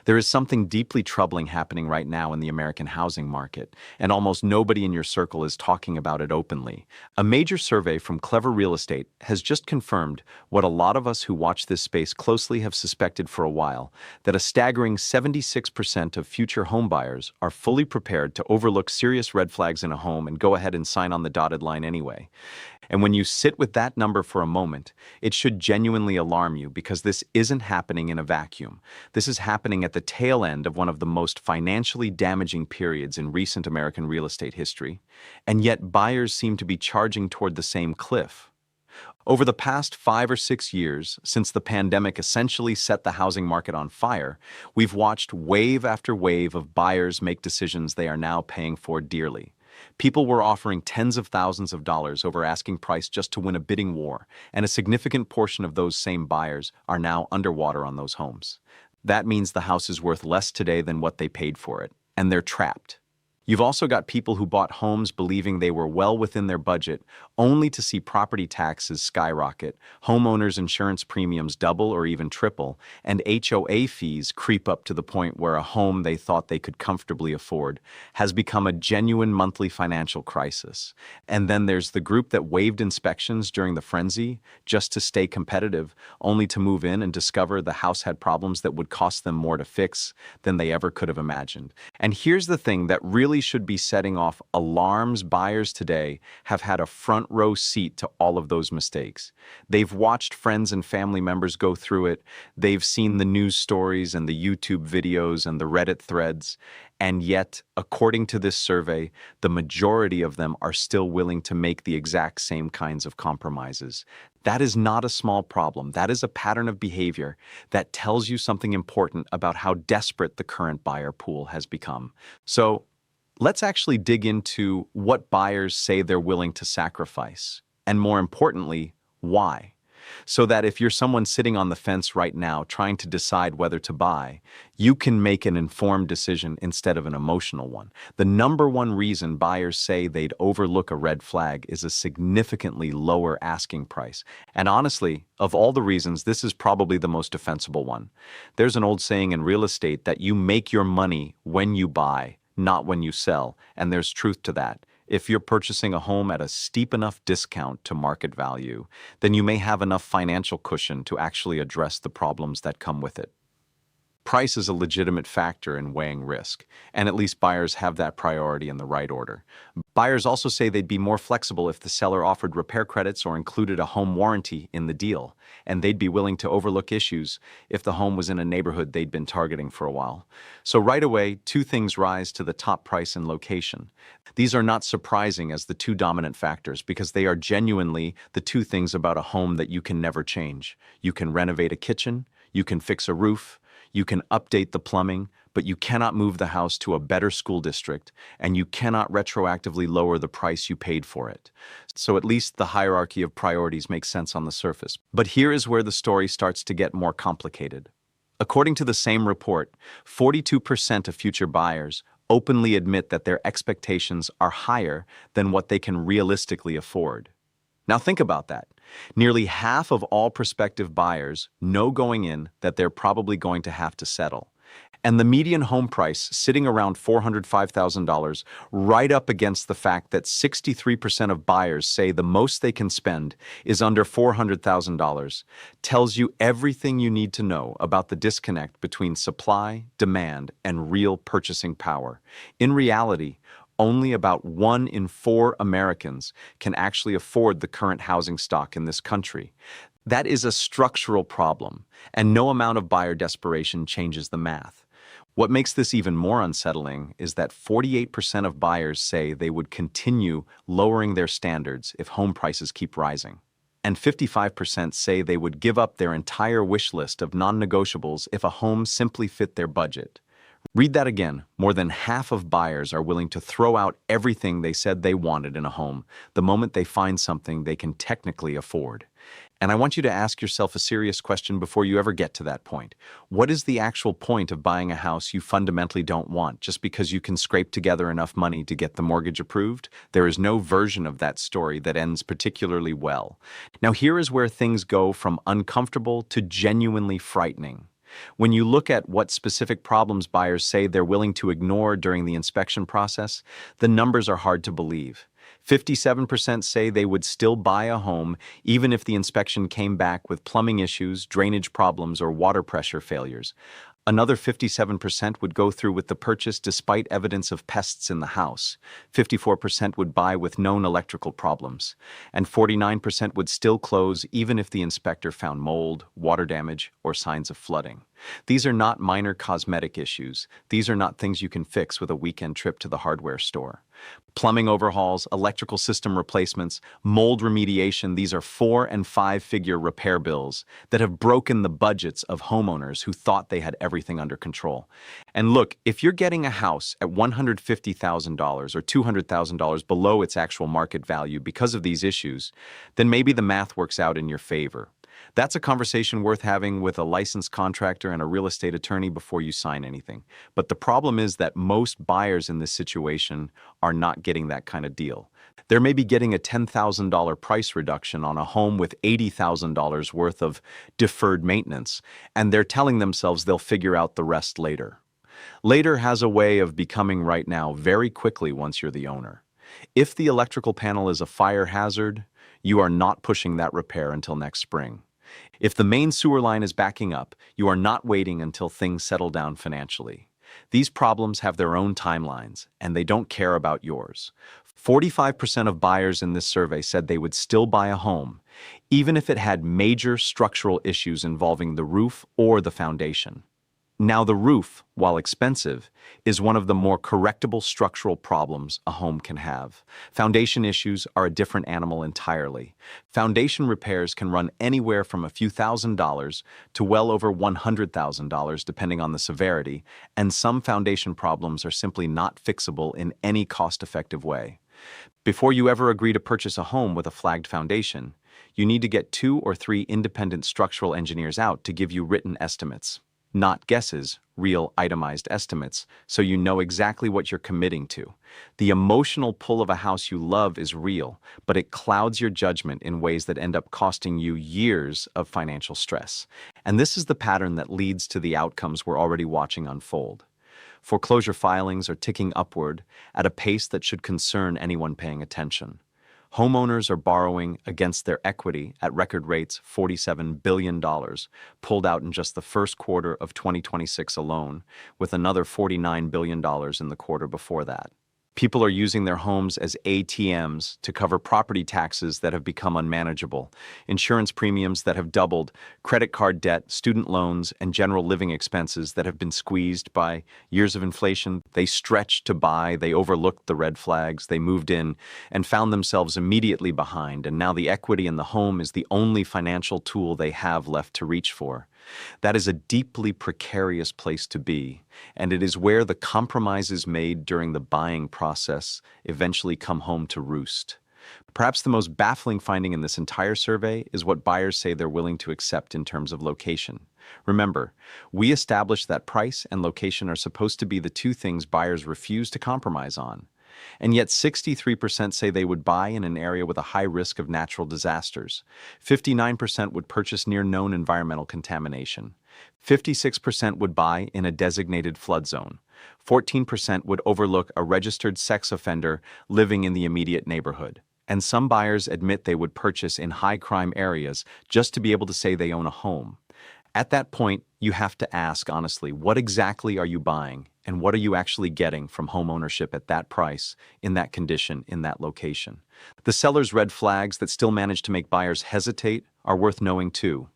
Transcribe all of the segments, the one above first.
There is something deeply troubling happening right now in the American housing market, and almost nobody in your circle is talking about it openly. A major survey from Clever Real Estate has just confirmed what a lot of us who watch this space closely have suspected for a while, that a staggering 76% of future homebuyers are fully prepared to overlook serious red flags in a home and go ahead and sign on the dotted line anyway. And when you sit with that number for a moment, it should genuinely alarm you because this isn't happening in a vacuum. This is happening at the tail end of one of the most financially damaging periods in recent American real estate history, and yet buyers seem to be charging toward the same cliff. Over the past 5 or 6 years, since the pandemic essentially set the housing market on fire, we've watched wave after wave of buyers make decisions they are now paying for dearly. People were offering tens of thousands of dollars over asking price just to win a bidding war, and a significant portion of those same buyers are now underwater on those homes. That means the house is worth less today than what they paid for it, and they're trapped. You've also got people who bought homes believing they were well within their budget, only to see property taxes skyrocket, homeowners' insurance premiums double or even triple, and HOA fees creep up to the point where a home they thought they could comfortably afford has become a genuine monthly financial crisis. And then there's the group that waived inspections during the frenzy just to stay competitive, only to move in and discover the house had problems that would cost them more to fix than they ever could have imagined. And here's the thing that really should be setting off alarms: buyers today have had a front row seat to all of those mistakes. They've watched friends and family members go through it. They've seen the news stories and the YouTube videos and the Reddit threads. And yet, according to this survey, the majority of them are still willing to make the exact same kinds of compromises. That is not a small problem. That is a pattern of behavior that tells you something important about how desperate the current buyer pool has become. So, let's actually dig into what buyers say they're willing to sacrifice, and more importantly, why. So that if you're someone sitting on the fence right now trying to decide whether to buy, you can make an informed decision instead of an emotional one. The number one reason buyers say they'd overlook a red flag is a significantly lower asking price. And honestly, of all the reasons, this is probably the most defensible one. There's an old saying in real estate that you make your money when you buy, not when you sell, and there's truth to that. If you're purchasing a home at a steep enough discount to market value, then you may have enough financial cushion to actually address the problems that come with it. Price is a legitimate factor in weighing risk, and at least buyers have that priority in the right order. Buyers also say they'd be more flexible if the seller offered repair credits or included a home warranty in the deal, and they'd be willing to overlook issues if the home was in a neighborhood they'd been targeting for a while. So right away, two things rise to the top: price and location. These are not surprising as the two dominant factors because they are genuinely the two things about a home that you can never change. You can renovate a kitchen, you can fix a roof, you can update the plumbing, but you cannot move the house to a better school district, and you cannot retroactively lower the price you paid for it. So at least the hierarchy of priorities makes sense on the surface. But here is where the story starts to get more complicated. According to the same report, 42% of future buyers openly admit that their expectations are higher than what they can realistically afford. Now think about that. Nearly half of all prospective buyers know going in that they're probably going to have to settle. And the median home price sitting around $405,000, right up against the fact that 63% of buyers say the most they can spend is under $400,000, tells you everything you need to know about the disconnect between supply, demand, and real purchasing power. In reality, only about 1 in 4 Americans can actually afford the current housing stock in this country. That is a structural problem, and no amount of buyer desperation changes the math. What makes this even more unsettling is that 48% of buyers say they would continue lowering their standards if home prices keep rising. And 55% say they would give up their entire wish list of non-negotiables if a home simply fit their budget. Read that again. More than half of buyers are willing to throw out everything they said they wanted in a home the moment they find something they can technically afford. And I want you to ask yourself a serious question before you ever get to that point. What is the actual point of buying a house you fundamentally don't want just because you can scrape together enough money to get the mortgage approved? There is no version of that story that ends particularly well. Now here is where things go from uncomfortable to genuinely frightening. When you look at what specific problems buyers say they're willing to ignore during the inspection process, the numbers are hard to believe. 57% say they would still buy a home even if the inspection came back with plumbing issues, drainage problems, or water pressure failures. Another 57% would go through with the purchase despite evidence of pests in the house. 54% would buy with known electrical problems. And 49% would still close even if the inspector found mold, water damage, or signs of flooding. These are not minor cosmetic issues. These are not things you can fix with a weekend trip to the hardware store. Plumbing overhauls, electrical system replacements, mold remediation, these are 4- and 5-figure repair bills that have broken the budgets of homeowners who thought they had everything under control. And look, if you're getting a house at $150,000 or $200,000 below its actual market value because of these issues, then maybe the math works out in your favor. That's a conversation worth having with a licensed contractor and a real estate attorney before you sign anything. But the problem is that most buyers in this situation are not getting that kind of deal. They're maybe getting a $10,000 price reduction on a home with $80,000 worth of deferred maintenance, and they're telling themselves they'll figure out the rest later. Later has a way of becoming right now very quickly once you're the owner. If the electrical panel is a fire hazard, you are not pushing that repair until next spring. If the main sewer line is backing up, you are not waiting until things settle down financially. These problems have their own timelines, and they don't care about yours. 45% of buyers in this survey said they would still buy a home, even if it had major structural issues involving the roof or the foundation. Now, the roof, while expensive, is one of the more correctable structural problems a home can have. Foundation issues are a different animal entirely. Foundation repairs can run anywhere from a few $1,000s to well over $100,000 depending on the severity, and some foundation problems are simply not fixable in any cost-effective way. Before you ever agree to purchase a home with a flagged foundation, you need to get 2 or 3 independent structural engineers out to give you written estimates. Not guesses, real itemized estimates, so you know exactly what you're committing to. The emotional pull of a house you love is real, but it clouds your judgment in ways that end up costing you years of financial stress. And this is the pattern that leads to the outcomes we're already watching unfold. Foreclosure filings are ticking upward at a pace that should concern anyone paying attention. Homeowners are borrowing against their equity at record rates, $47 billion, pulled out in just the first quarter of 2026 alone, with another $49 billion in the quarter before that. People are using their homes as ATMs to cover property taxes that have become unmanageable, insurance premiums that have doubled, credit card debt, student loans, and general living expenses that have been squeezed by years of inflation. They stretched to buy, they overlooked the red flags, they moved in and found themselves immediately behind, and now the equity in the home is the only financial tool they have left to reach for. That is a deeply precarious place to be, and it is where the compromises made during the buying process eventually come home to roost. Perhaps the most baffling finding in this entire survey is what buyers say they're willing to accept in terms of location. Remember, we established that price and location are supposed to be the 2 things buyers refuse to compromise on. And yet 63% say they would buy in an area with a high risk of natural disasters. 59% would purchase near known environmental contamination. 56% would buy in a designated flood zone. 14% would overlook a registered sex offender living in the immediate neighborhood. And some buyers admit they would purchase in high-crime areas just to be able to say they own a home. At that point, you have to ask honestly, what exactly are you buying, and what are you actually getting from home ownership at that price, in that condition, in that location? The seller's red flags that still manage to make buyers hesitate are worth knowing too.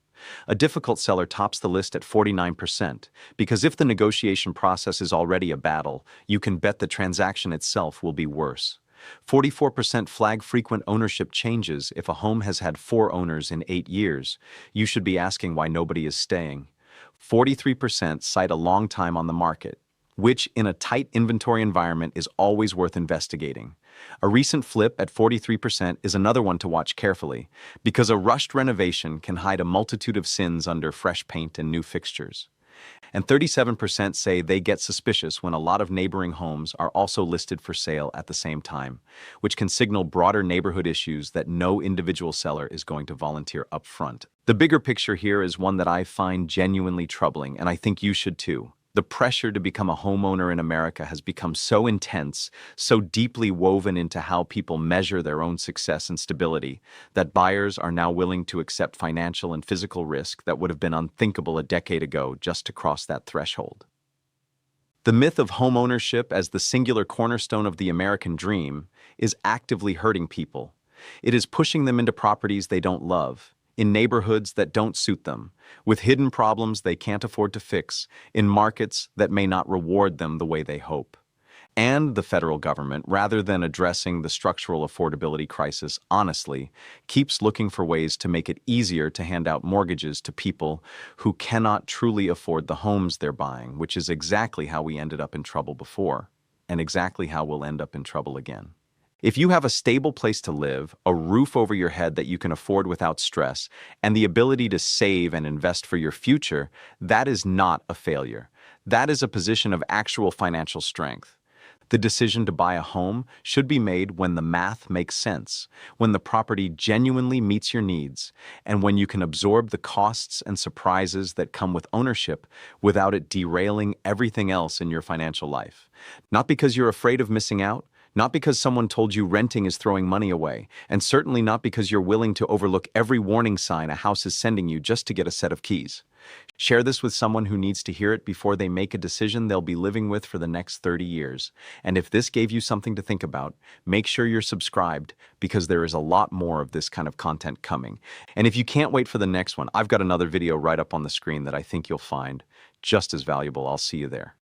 A difficult seller tops the list at 49%, because if the negotiation process is already a battle, you can bet the transaction itself will be worse. 44% flag frequent ownership changes. If a home has had 4 owners in 8 years, you should be asking why nobody is staying. 43% cite a long time on the market, which in a tight inventory environment is always worth investigating. A recent flip at 43% is another one to watch carefully, because a rushed renovation can hide a multitude of sins under fresh paint and new fixtures. And 37% say they get suspicious when a lot of neighboring homes are also listed for sale at the same time, which can signal broader neighborhood issues that no individual seller is going to volunteer upfront. The bigger picture here is one that I find genuinely troubling, and I think you should too. The pressure to become a homeowner in America has become so intense, so deeply woven into how people measure their own success and stability, that buyers are now willing to accept financial and physical risk that would have been unthinkable a decade ago just to cross that threshold. The myth of homeownership as the singular cornerstone of the American dream is actively hurting people. It is pushing them into properties they don't love, in neighborhoods that don't suit them, with hidden problems they can't afford to fix, in markets that may not reward them the way they hope. And the federal government, rather than addressing the structural affordability crisis honestly, keeps looking for ways to make it easier to hand out mortgages to people who cannot truly afford the homes they're buying, which is exactly how we ended up in trouble before, and exactly how we'll end up in trouble again. If you have a stable place to live, a roof over your head that you can afford without stress, and the ability to save and invest for your future, that is not a failure. That is a position of actual financial strength. The decision to buy a home should be made when the math makes sense, when the property genuinely meets your needs, and when you can absorb the costs and surprises that come with ownership without it derailing everything else in your financial life. Not because you're afraid of missing out, not because someone told you renting is throwing money away, and certainly not because you're willing to overlook every warning sign a house is sending you just to get a set of keys. Share this with someone who needs to hear it before they make a decision they'll be living with for the next 30 years. And if this gave you something to think about, make sure you're subscribed because there is a lot more of this kind of content coming. And if you can't wait for the next one, I've got another video right up on the screen that I think you'll find just as valuable. I'll see you there.